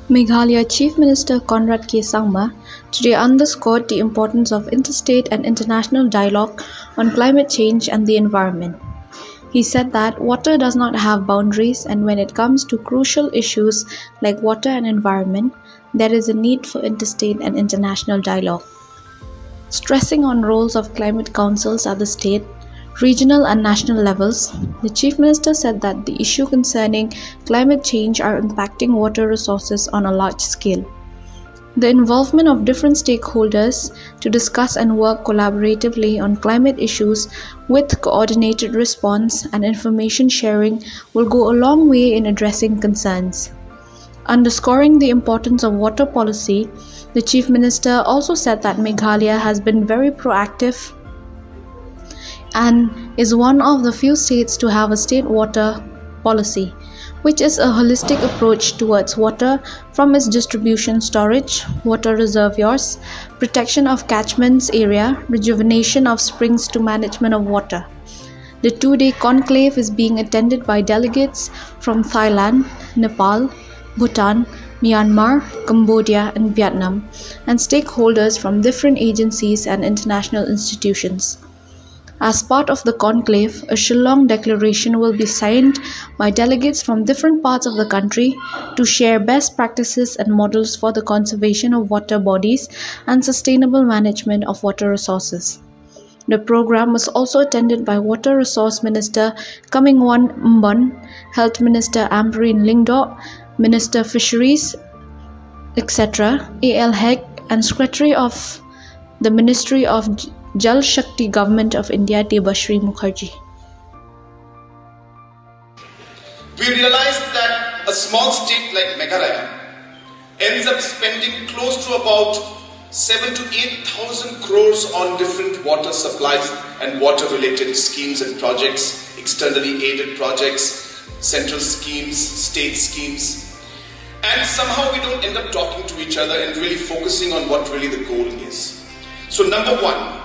Meghalaya Chief Minister Conrad K. Sangma today underscored the importance of interstate and international dialogue on climate change and the environment. He said that water does not have boundaries, and when it comes to crucial issues like water and environment, there is a need for interstate and international dialogue. Stressing on roles of climate councils at the state, regional and national levels, the Chief Minister said that the issue concerning climate change are impacting water resources on a large scale. The involvement of different stakeholders to discuss and work collaboratively on climate issues with coordinated response and information sharing will go a long way in addressing concerns. Underscoring the importance of water policy, the Chief Minister also said that Meghalaya has been very proactive and is one of the few states to have a state water policy, which is a holistic approach towards water from its distribution, storage, water reservoirs, protection of catchments area, rejuvenation of springs to management of water. The two-day conclave is being attended by delegates from Thailand, Nepal, Bhutan, Myanmar, Cambodia, and Vietnam, and stakeholders from different agencies and international institutions. As part of the conclave, a Shillong Declaration will be signed by delegates from different parts of the country to share best practices and models for the conservation of water bodies and sustainable management of water resources. The program was also attended by Water Resource Minister Kamingwan Mbon, Health Minister Amberine Lingdor, Minister Fisheries, etc., A.L. Heg, and Secretary of the Ministry of Jal Shakti Government of India, Debashri Mukherjee. We realized that a small state like Meghalaya ends up spending close to about 7,000 to 8,000 crores on different water supplies and water-related schemes and projects, externally aided projects, central schemes, state schemes. And somehow we don't end up talking to each other and really focusing on what really the goal is. So number one,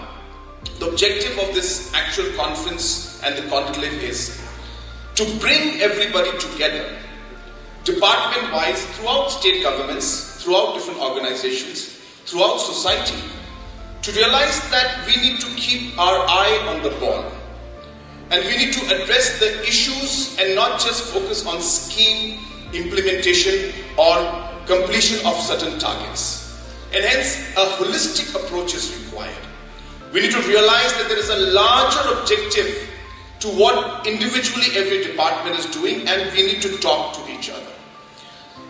the objective of this actual conference and the conclave is to bring everybody together, department-wise, throughout state governments, throughout different organizations, throughout society, to realize that we need to keep our eye on the ball. And we need to address the issues and not just focus on scheme implementation or completion of certain targets. And hence, a holistic approach is required. We need to realize that there is a larger objective to what individually every department is doing, and we need to talk to each other.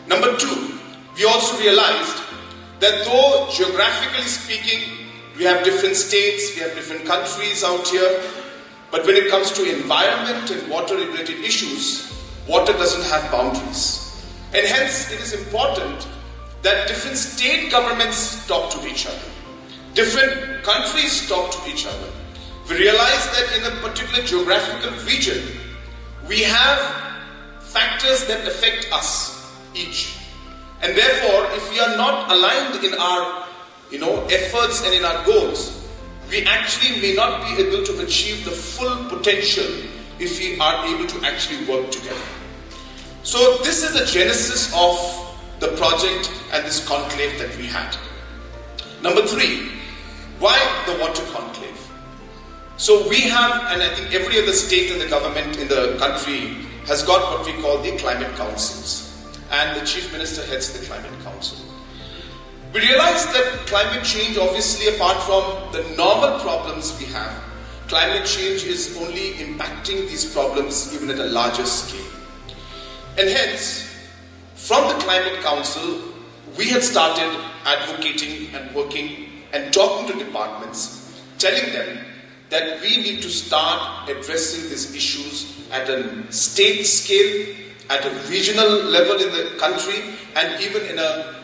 Number two, we also realized that though geographically speaking, we have different states, we have different countries out here, but when it comes to environment and water-related issues, water doesn't have boundaries. And hence, it is important that different state governments talk to each other. Different countries talk to each other. We realize that in a particular geographical region, we have factors that affect us each. And therefore, if we are not aligned in our efforts and in our goals, we actually may not be able to achieve the full potential if we are able to actually work together. So this is the genesis of the project and this conclave that we had. Number three, why the Water Conclave? So we have, and I think every other state in the government in the country has got what we call the climate councils. And the Chief Minister heads the climate council. We realize that climate change, obviously apart from the normal problems we have, climate change is only impacting these problems even at a larger scale. And hence, from the Climate Council, we had started advocating and working and talking to departments, telling them that we need to start addressing these issues at a state scale, at a regional level in the country, and even in a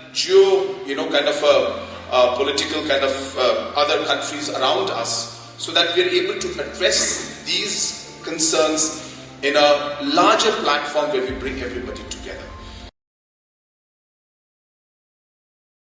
political kind of other countries around us, so that we are able to address these concerns in a larger platform where we bring everybody together.